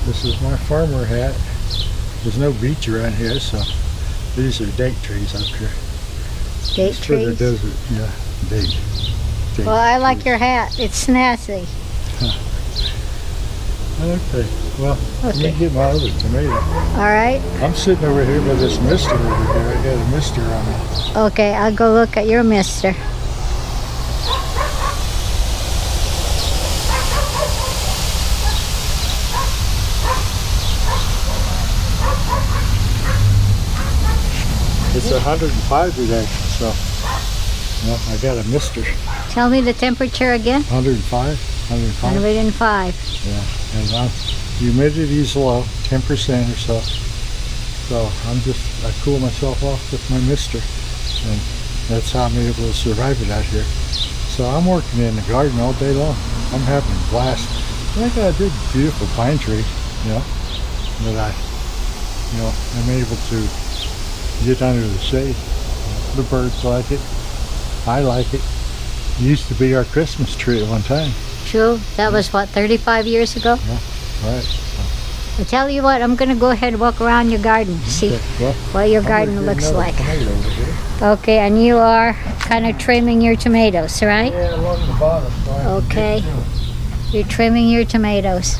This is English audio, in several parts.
This is my farmer hat. There's no beach around here, so these are date trees up here. Date trees? For the desert, yeah, date. Well, I like your hat. It's snazzy. Okay, well, let me get my other tomato. All right. I'm sitting over here by this mister over here. I got a mister on me. Okay, I'll go look at your mister. It's 105 today, so I got a mister. Tell me the temperature again. 105. 105. Yeah, and humidity's low, 10% or so. So I cool myself off with my mister, and that's how I'm able to survive it out here. So I'm working in the garden all day long. I'm having a blast. I got a big, beautiful pine tree, that I'm able to get under the shade. The birds like it. I like it. It used to be our Christmas tree at one time. True. That was what, 35 years ago? Yeah, right. I'll tell you what, I'm going to go ahead and walk around your garden, see what your garden looks like. Okay, and you are kind of trimming your tomatoes, right? Yeah, along the bottom. Okay. You're trimming your tomatoes.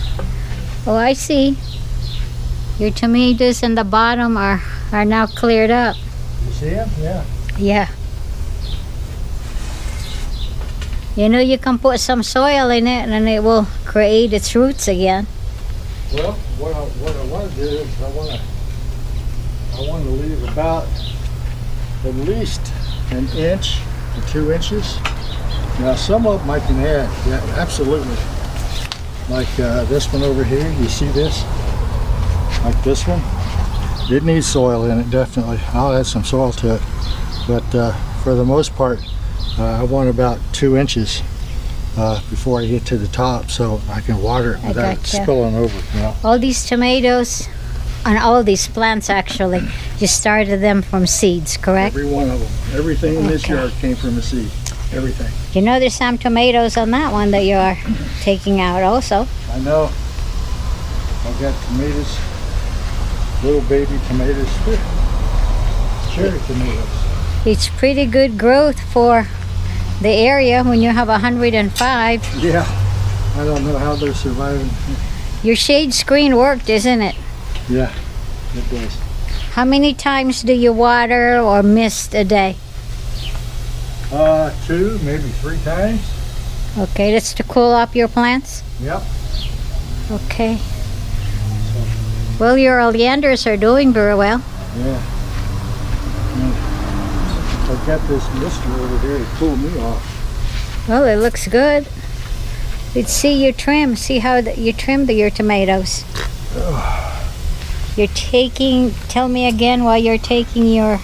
Oh, I see. Your tomatoes in the bottom are now cleared up. You see them? Yeah. Yeah. You know, you can put some soil in it and it will create its roots again. Well, what I want to do is I want to leave about at least an inch to 2 inches. Now some of them I can add, yeah, absolutely. Like this one over here, you see this? Like this one? It needs soil in it, definitely. I'll add some soil to it. But for the most part, I want about 2 inches before I get to the top, so I can water it without it spilling over. All these tomatoes, and all these plants actually, you started them from seeds, correct? Every one of them. Everything in this yard came from a seed. Everything. You know there's some tomatoes on that one that you are taking out also. I know. I've got tomatoes, little baby tomatoes, cherry tomatoes. It's pretty good growth for the area when you have 105. Yeah, I don't know how they're surviving. Your shade screen worked, isn't it? Yeah, it does. How many times do you water or mist a day? 2, maybe 3 times. Okay, that's to cool up your plants? Yep. Okay. Well, your oleanders are doing very well. Yeah. I've got this mister over here to cool me off. Well, it looks good. Let's see you trim. See how you trimmed your tomatoes. You're taking, tell me again why you're taking your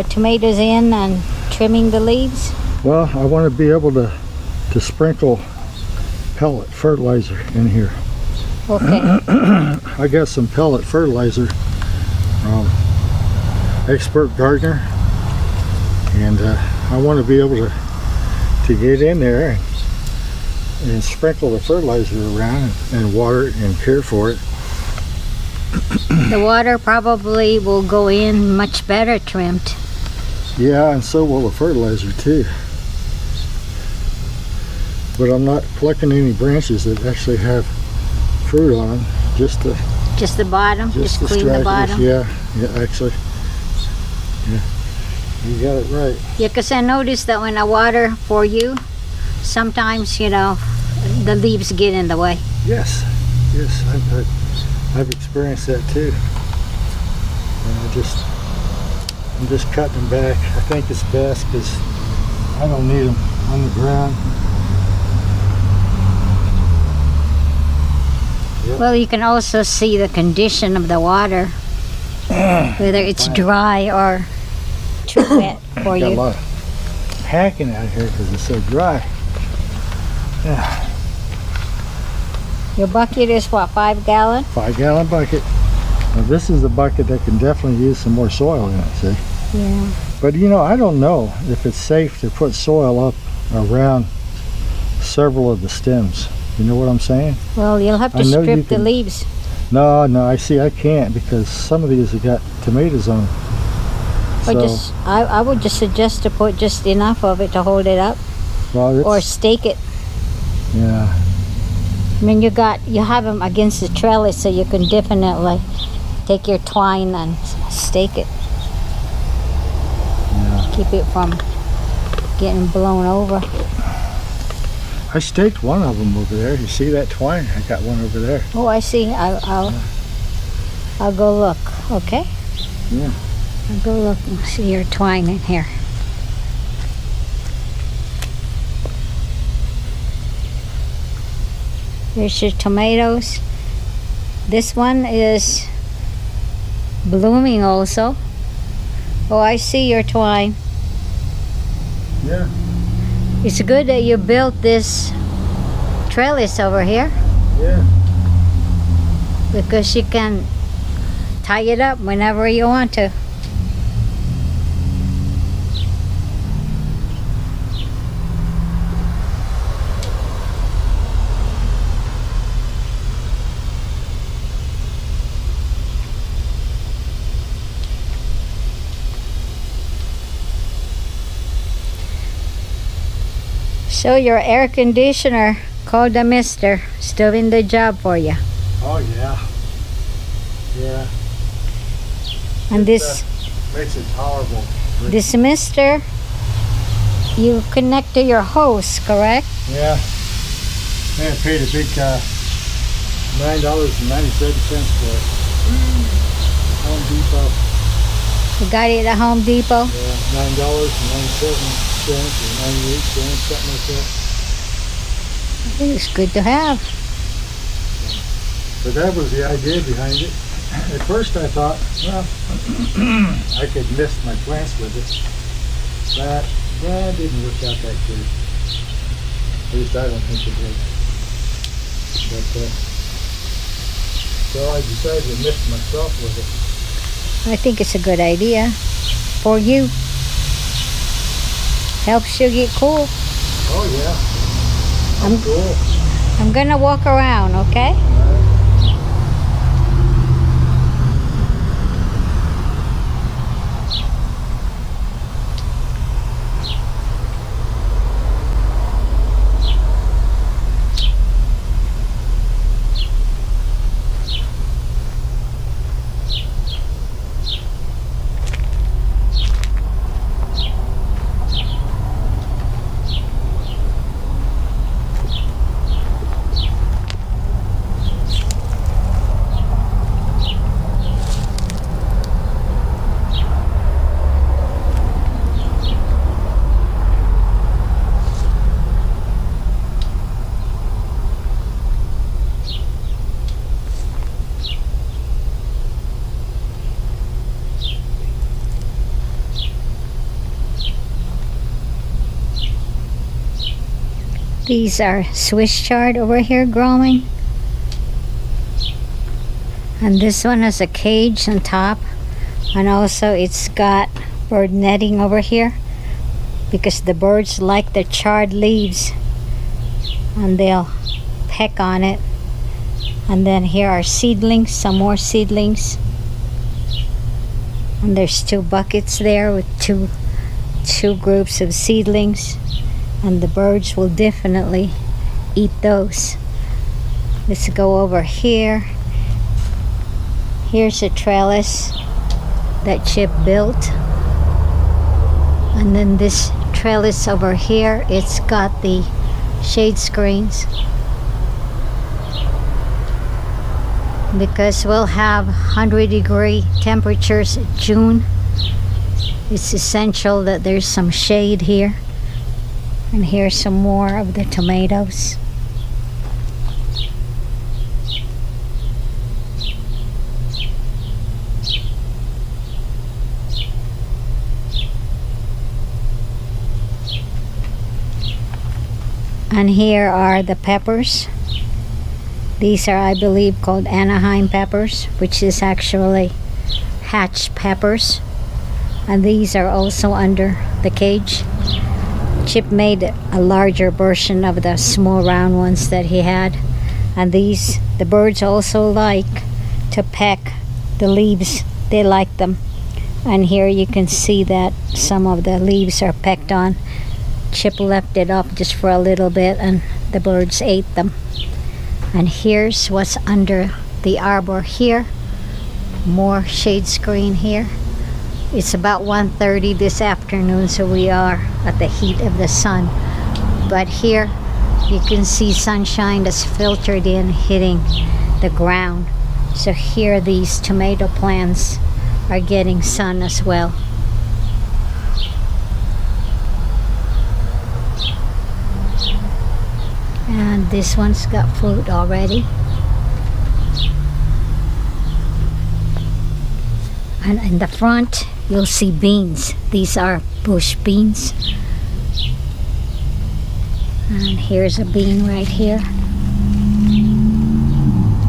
tomatoes in and trimming the leaves? Well, I want to be able to sprinkle pellet fertilizer in here. Okay. I got some pellet fertilizer from Expert Gardener, and I want to be able to get in there and sprinkle the fertilizer around and water it and care for it. The water probably will go in much better trimmed. Yeah, and so will the fertilizer too. But I'm not plucking any branches that actually have fruit on them. Just the bottom. Just clean the bottom. Yeah, actually. Yeah, you got it right. Yeah, because I noticed that when I water for you, sometimes the leaves get in the way. Yes, I've experienced that too. And I'm just cutting them back. I think it's best because I don't need them on the ground. Yep. Well, you can also see the condition of the water, whether it's dry or too wet for you. Got a lot of hacking out here because it's so dry. Yeah. Your bucket is what, 5 gallon? 5 gallon bucket. Now this is a bucket that can definitely use some more soil in it, see? Yeah. But I don't know if it's safe to put soil up around several of the stems. You know what I'm saying? Well, you'll have to I know you strip the can- leaves. No, I see. I can't because some of these have got tomatoes on them. Or So, just, I would just suggest to put just enough of it to hold it up, well, it's, or stake it. yeah. I mean, you have them against the trellis, so you can definitely take your twine and stake it. Yeah. Keep it from getting blown over. I staked one of them over there. You see that twine? I got one over there. Oh, I see. I'll go look. Okay. Yeah. I'll go look and see your twine in here. Here's your tomatoes. This one is blooming also. Oh, I see your twine. Yeah. It's good that you built this trellis over here, Yeah. because you can tie it up whenever you want to. So your air conditioner, called the mister, is doing the job for you. Oh, yeah. Yeah. And this Makes it tolerable. this mister, you connect to your hose, correct? Yeah. Man, I paid a big $9.97 for it. Home Depot. You got it at Home Depot? Yeah, $9.97 or 98 cents, something like that. I think it's good to have. But that was the idea behind it. At first I thought, well, I could mist my plants with it. But that didn't work out that good. At least I don't think it did. But, so I decided to mist myself with it. I think it's a good idea for you. Helps you get cool. Oh yeah. I'm Cool. I'm gonna walk around, okay? These are Swiss chard over here growing. And this one has a cage on top. And also it's got bird netting over here, because the birds like the charred leaves and they'll peck on it. And then here are seedlings, some more seedlings. And there's 2 buckets there with two groups of seedlings. And the birds will definitely eat those. Let's go over here. Here's a trellis that Chip built. And then this trellis over here, it's got the shade screens. Because we'll have 100-degree temperatures in June, it's essential that there's some shade here. And here's some more of the tomatoes. And here are the peppers. These are, I believe, called Anaheim peppers, which is actually hatch peppers. And these are also under the cage. Chip made a larger version of the small round ones that he had. And these, the birds also like to peck the leaves. They like them. And here you can see that some of the leaves are pecked on. Chip left it up just for a little bit and the birds ate them. And here's what's under the arbor here. More shade screen here. It's about 1:30 this afternoon, so we are at the heat of the sun. But here you can see sunshine that's filtered in, hitting the ground. So here these tomato plants are getting sun as well. And this one's got fruit already. And in the front you'll see beans. These are bush beans. And here's a bean right here.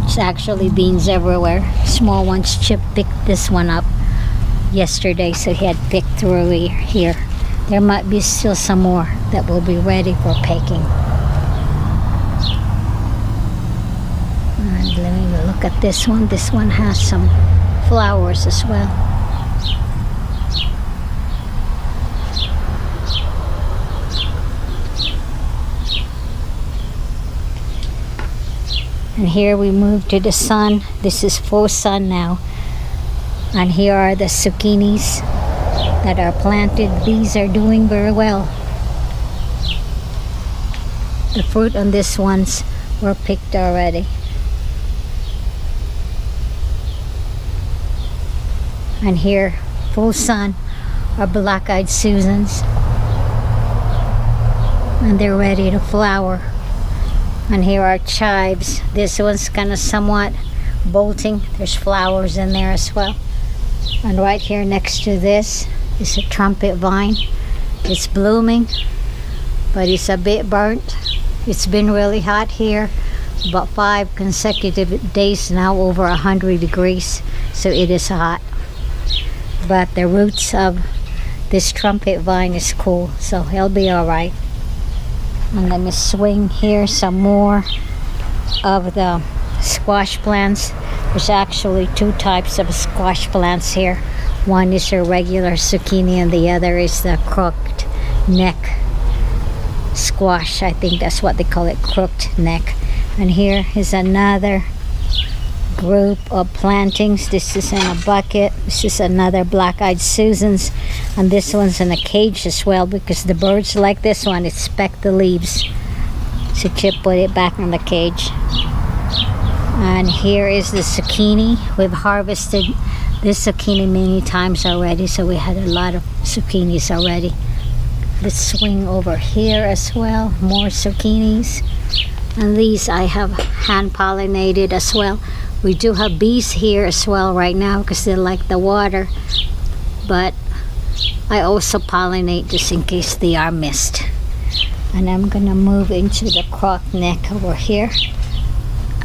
It's actually beans everywhere. Small ones. Chip picked this one up yesterday, so he had picked through here. There might be still some more that will be ready for picking. And let me look at this one. This one has some flowers as well. And here we move to the sun. This is full sun now. And here are the zucchinis that are planted. These are doing very well. The fruit on these ones were picked already. And here, full sun, are black-eyed Susans. And they're ready to flower. And here are chives. This one's kind of somewhat bolting. There's flowers in there as well. And right here next to this is a trumpet vine. It's blooming, but it's a bit burnt. It's been really hot here. About 5 consecutive days now, over 100 degrees. So it is hot. But the roots of this trumpet vine is cool, so he'll be all right. And let me swing here some more of the squash plants. There's actually 2 types of squash plants here. One is your regular zucchini and the other is the crooked neck squash. I think that's what they call it, crooked neck. And here is another group of plantings. This is in a bucket. This is another black-eyed Susans, and this one's in a cage as well because the birds like this one. It pecked the leaves, so Chip put it back in the cage. And here is the zucchini. We've harvested this zucchini many times already, so we had a lot of zucchinis already. Let's swing over here as well. More zucchinis, and these I have hand pollinated as well. We do have bees here as well right now because they like the water, but I also pollinate just in case they are missed. And I'm gonna move into the crook neck over here,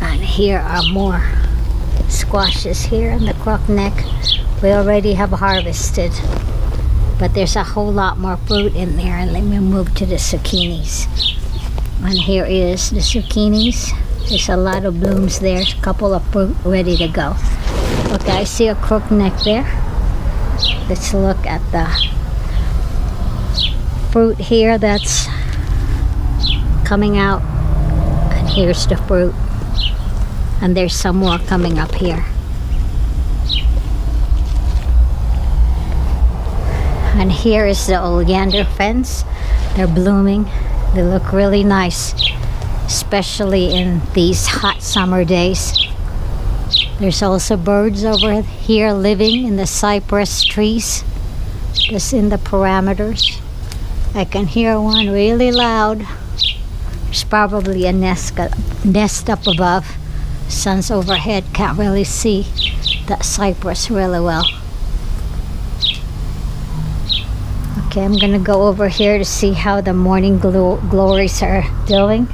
and here are more squashes here in the crook neck. We already have harvested, but there's a whole lot more fruit in there. And let me move to the zucchinis. And here is the zucchinis. There's a lot of blooms there, a couple of fruit ready to go. Okay, I see a crook neck there. Let's look at the fruit here that's coming out. And here's the fruit. And there's some more coming up here. And here is the oleander fence. They're blooming. They look really nice, especially in these hot summer days. There's also birds over here living in the cypress trees, just in the parameters. I can hear one really loud. There's probably a nest up above. Sun's overhead, can't really see that cypress really well. Okay, I'm gonna go over here to see how the morning glories are doing.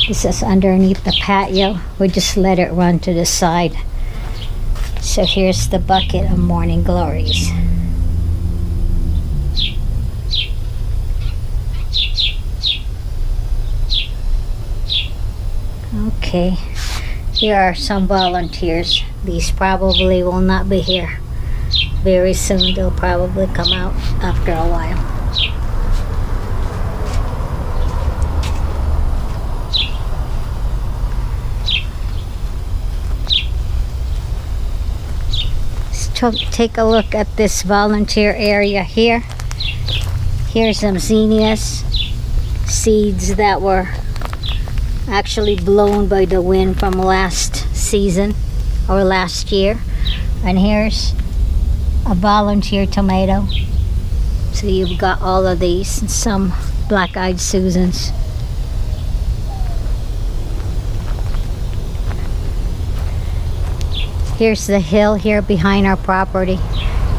This is underneath the patio. We just let it run to the side. So here's the bucket of morning glories. Okay. Here are some volunteers. These probably will not be here very soon. They'll probably come out after a while. Take a look at this volunteer area here. Here's some zinnias, seeds that were actually blown by the wind from last season or last year. And here's a volunteer tomato. So you've got all of these and some black-eyed Susans. Here's the hill here behind our property.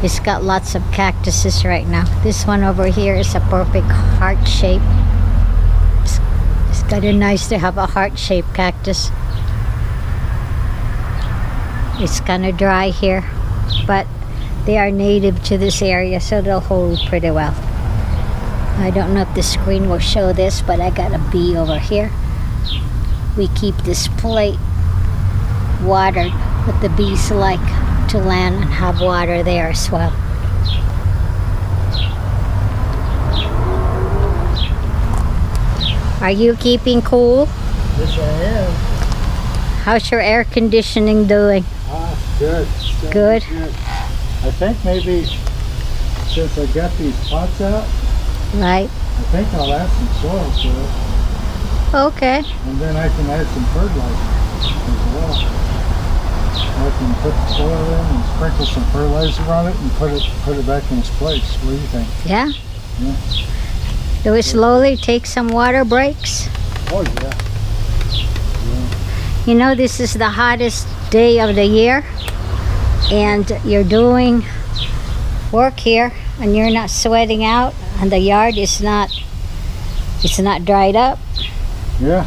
It's got lots of cactuses right now. This one over here is a perfect heart shape. It's kind of nice to have a heart-shaped cactus. It's kind of dry here, but they are native to this area, so they'll hold pretty well. I don't know if the screen will show this, but I got a bee over here. We keep this plate watered, but the bees like to land and have water there as well. Are you keeping cool? Yes, I am. How's your air conditioning doing? Good. Good? I think maybe since I got these pots out, Right. I think I'll add some soil to it. Okay. And then I can add some fertilizer as well. I can put the soil in and sprinkle some fertilizer on it and put it back in its place. What do you think? Yeah. Yeah. Do we slowly take some water breaks? Oh yeah. You know, this is the hottest day of the year, and you're doing work here and you're not sweating out, and the yard is not, it's not dried up. Yeah.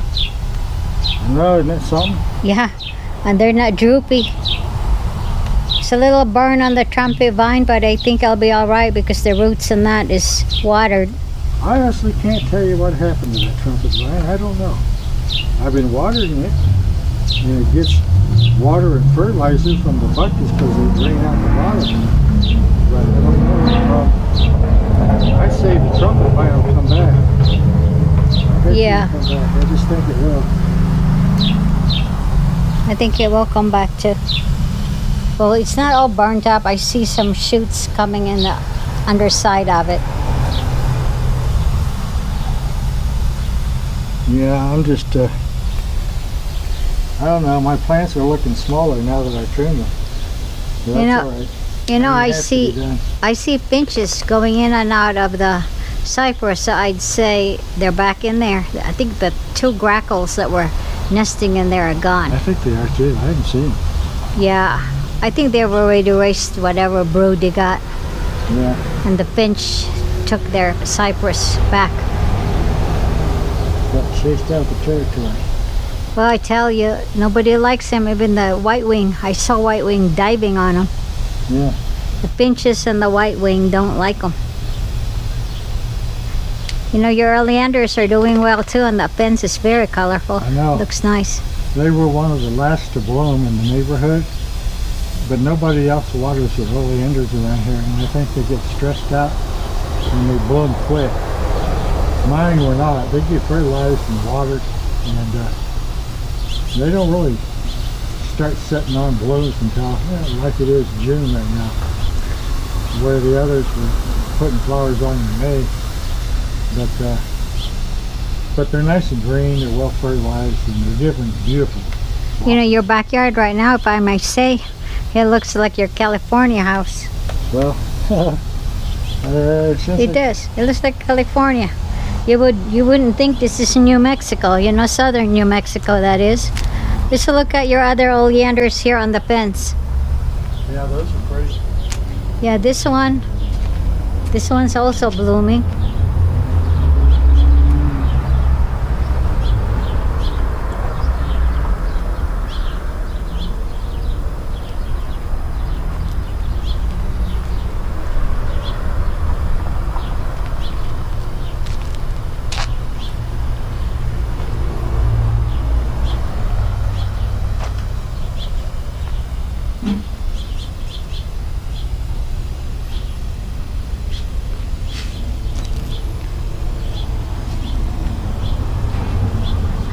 No, isn't it something? Yeah, and they're not droopy. It's a little burn on the trumpet vine, but I think I'll be all right because the roots and that is watered. I honestly can't tell you what happened to that trumpet vine. I don't know. I've been watering it, and it gets water and fertilizer from the buckets because they drain out the bottom. But I don't know. I say the trumpet vine will come back. I bet Yeah. it'll come back. I just think it will. I think it will come back too. Well, it's not all burnt up. I see some shoots coming in the underside of it. Yeah, I'm just, I don't know, my plants are looking smaller now that I trimmed them. So that's You know, all right. You know, It has to be done. I see finches going in and out of the cypress, so I'd say they're back in there. I think the two grackles that were nesting in there are gone. I think they are too. I haven't seen them. Yeah, I think they've already erased whatever brood they got, Yeah. and the finch took their cypress back. Got chased out the territory. Well, I tell you, nobody likes them, even the white wing. I saw white wing diving on them. Yeah. The finches and the white wing don't like them. You know, your oleanders are doing well too, and the fence is very colorful. I know. Looks nice. They were one of the last to bloom in the neighborhood, but nobody else waters the oleanders around here, and I think they get stressed out and they bloom quick. Mine were not. They get fertilized and watered, and they don't really start setting on blooms until, like it is June right now, where the others were putting flowers on in May. But they're nice and green, they're well fertilized, and they're different, beautiful. You know, your backyard right now, if I may say, it looks like your California house. Well, It does. It looks like California. You wouldn't think this is New Mexico, you know, southern New Mexico, that is. Just look at your other oleanders here on the fence. Yeah, those are pretty. Yeah, this one's also blooming.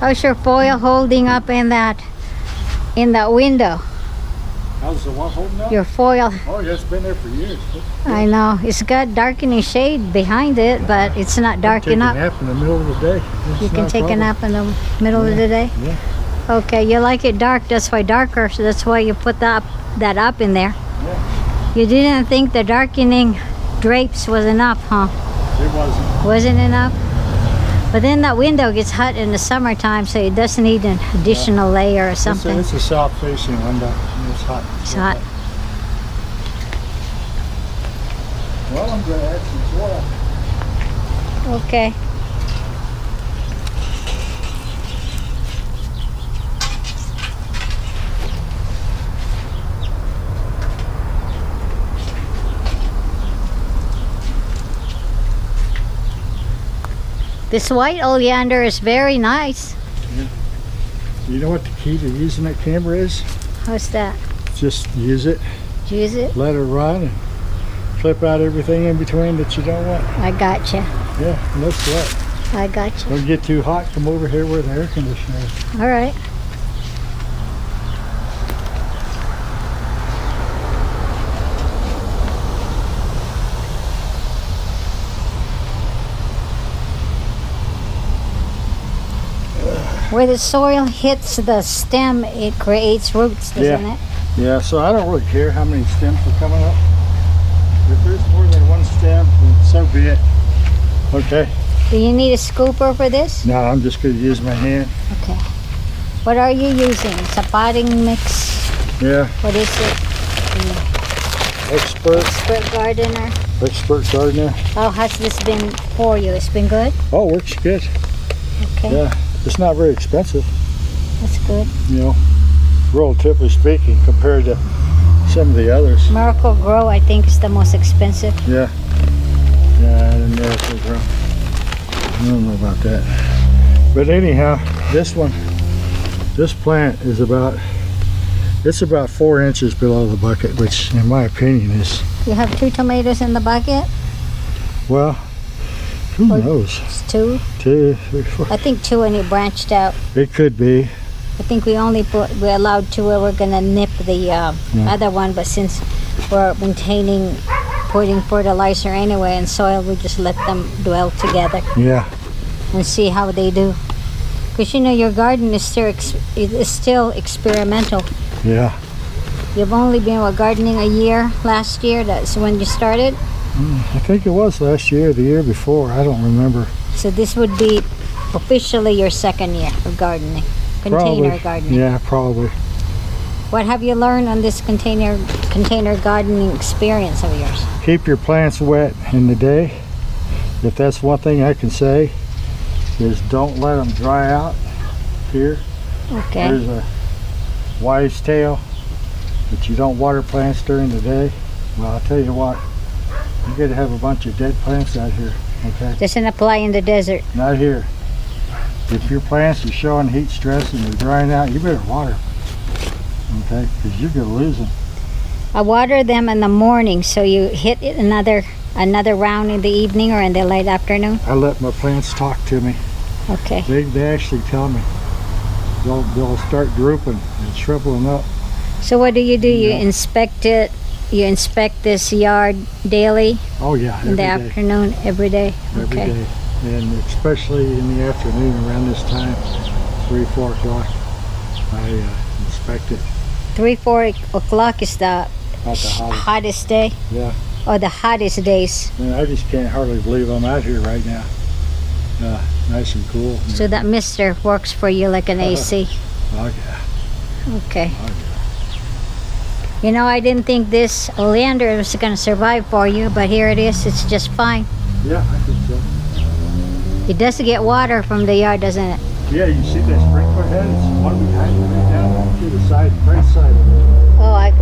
How's your foil holding up in that window? How's the what holding up? Your foil. Oh, yeah, it's been there for years. I know. It's got darkening shade behind it, but it's not dark enough. You can take a nap in the middle of the day. You can take a nap in the middle of the day? Yeah. Okay, you like it dark, that's why darker, so that's why you put that up in there. Yeah. You didn't think the darkening drapes was enough, huh? It wasn't. Wasn't enough? But then that window gets hot in the summertime, so it doesn't need an additional layer or something. It's a south-facing window. It's hot. It's hot. Well, I'm going to add some soil. Okay. This white oleander is very nice. Yeah. You know what the key to using that camera is? How's that? Just use it. Use it? Let it run and flip out everything in between that you don't want. I gotcha. Yeah, no sweat. I gotcha. Don't get too hot, come over here where the air conditioner is. All right. Where the soil hits the stem, it creates roots, doesn't it? Yeah, so I don't really care how many stems are coming up. If there's more than one stem, then so be it. Okay. Do you need a scooper for this? No, I'm just going to use my hand. Okay. What are you using? It's a potting mix? Yeah. What is it? Expert gardener? Expert gardener. How has this been for you? It's been good? Oh, works good. Okay. Yeah. It's not very expensive. That's good. You know, relatively speaking, compared to some of the others. Miracle Grow, I think, is the most expensive. Yeah. Yeah, the Miracle Grow. I don't know about that. But anyhow, this plant is it's about 4 inches below the bucket, which in my opinion is... You have 2 tomatoes in the bucket? Well, who knows? It's 2? 2, 3, 4. I think 2 and it branched out. It could be. I think we allowed 2 where we're gonna nip the other one, but since we're putting fertilizer anyway and soil, we just let them dwell together. Yeah. And see how they do. Because you know your garden is still experimental. Yeah. You've only been gardening a year. Last year, that's when you started. I think it was last year or the year before. I don't remember. So this would be officially your 2nd year of gardening. Container gardening. Yeah, probably. What have you learned on this container gardening experience of yours? Keep your plants wet in the day. If that's one thing I can say, is don't let them dry out here. Okay. There's a wise tale that you don't water plants during the day. Well, I'll tell you what, you got to have a bunch of dead plants out here, okay? Doesn't apply in the desert. Not here. If your plants are showing heat stress and they're drying out, you better water, okay? Because you're going to lose them. I water them in the morning, so you hit it another round in the evening or in the late afternoon? I let my plants talk to me. Okay. They actually tell me. They'll start drooping and shriveling up. So what do? You inspect it? You inspect this yard daily? Oh yeah, in the afternoon, every day? Every day. And especially in the afternoon around this time, 3, 4 o'clock, I inspect it. 3, 4 o'clock is the hottest day? Yeah. Or the hottest days? And I just can't hardly believe I'm out here right now. Nice and cool. So that mister works for you like an AC? Oh yeah. Okay. Oh, yeah. You know, I didn't think this oleander was going to survive for you, but here it is. It's just fine. Yeah, I think so. It does get water from the yard, doesn't it? Yeah, you see that sprinkler head? It's one behind you right down to the side, right side. Oh, I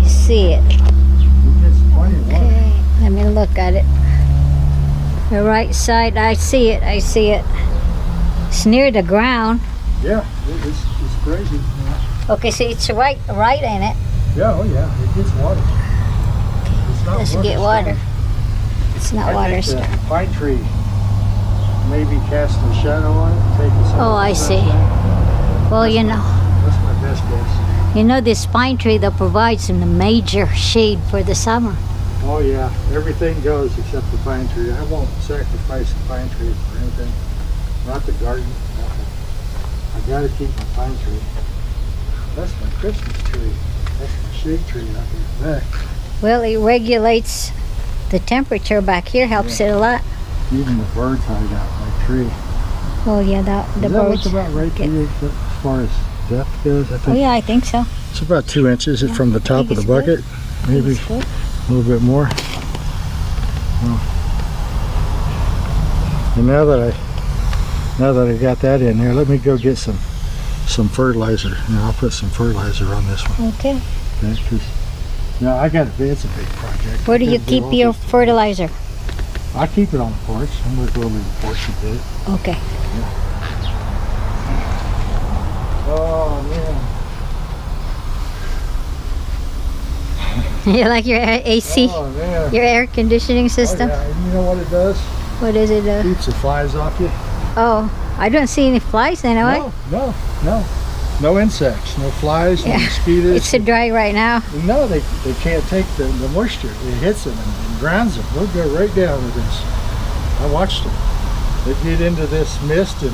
see it. It gets plenty of water. Okay, let me look at it. The right side, I see it. It's near the ground. Yeah, it's crazy. Yeah. Okay, so it's right in it. Yeah, oh yeah, it gets water. It's not Doesn't get water. It's not water. The pine tree maybe casting a shadow on it, taking some Oh, of the I see. sunshine. Well, you know, That's my best guess. you know this pine tree that provides some major shade for the summer. Oh yeah, everything goes except the pine tree. I won't sacrifice the pine tree for anything. Not the garden, nothing. I gotta keep my pine tree. That's my Christmas tree. That's my shade tree out there. Well, it regulates the temperature back here, helps it a lot. Even the birds hide out my tree. Oh yeah, the Does that birds. look about right to you as far as depth goes? I Oh think yeah, I think so. it's about 2 inches Yeah, from the I top think of the it's good. bucket. Maybe It's good. a little bit more. Oh. And now that I got that in there, let me go get some fertilizer. And I'll put some fertilizer on this one. Okay. Okay, 'cause, I got it's a big project. Where do I you gotta keep all your these- fertilizer? I keep it on the porch. I'm going to go over to the porch a bit. Okay. Oh man. You like your AC, Oh man. your air conditioning system? Oh, yeah. And you know what it does? What does it do? Keeps the flies off you. Oh, I don't see any flies anyway. No insects, no flies, no Yeah. mosquitoes. It's so dry right now. No, they can't take the moisture. It hits them and drowns them. They'll go right down with this. I watched them. They get into this mist and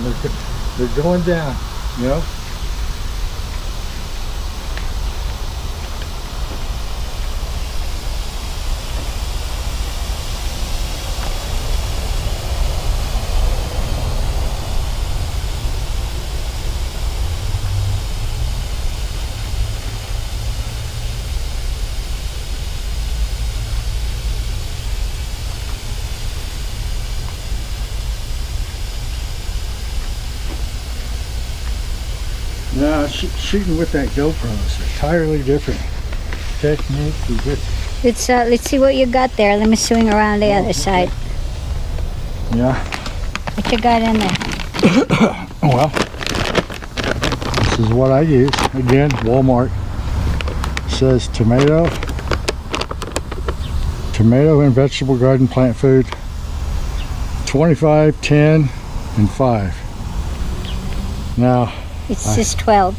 they're going down, you know. No, shooting with that GoPro is entirely different technique. Let's see what you got there. Let me swing around the other side. Yeah. What you got in there? Well, this is what I use. Again, Walmart. It says tomato and vegetable garden plant food. 25, 10, and 5. Now, It's just 12.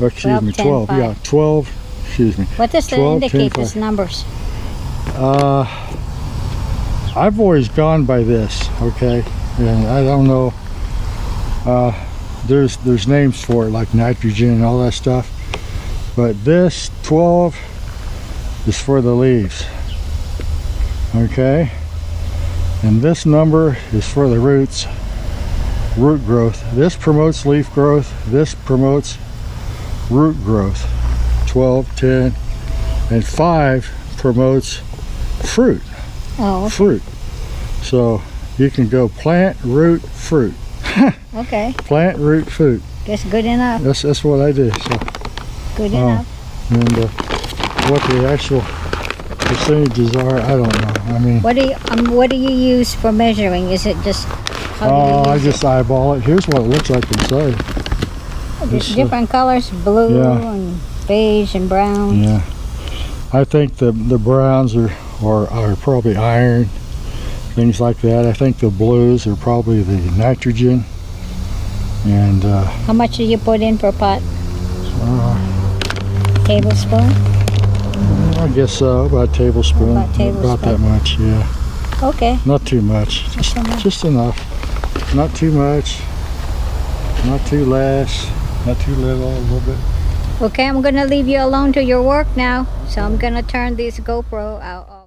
excuse me, 10, 12. 5. Yeah, 12. Excuse me. What does that 12, indicate, 10, these numbers? I've always gone by this, okay, and I don't know. There's names for it like nitrogen and all that stuff, but this 12 is for the leaves, okay, and this number is for the roots, root growth. This promotes leaf growth. This promotes root growth. 12, 10, and 5 promotes fruit. Oh, Fruit. So you can go plant, root, fruit. okay. Plant, root, fruit. Guess good enough. That's what I do. So, Good enough. and what the actual percentages are, I don't know. I mean, What do you use for measuring? Is it just how do you I use just eyeball it. Here's what it looks like inside. it? this, Different colors, blue yeah. and beige and brown. Yeah, I think the browns are probably iron, things like that. I think the blues are probably the nitrogen, and How much do you put in per pot? Tablespoon? I guess so, about a tablespoon. About a tablespoon. About that much, yeah. Okay. Not too much. Just enough. Not too much. Not too less. Not too little. A little bit. Okay, I'm gonna leave you alone to your work now. So I'm gonna turn this GoPro out.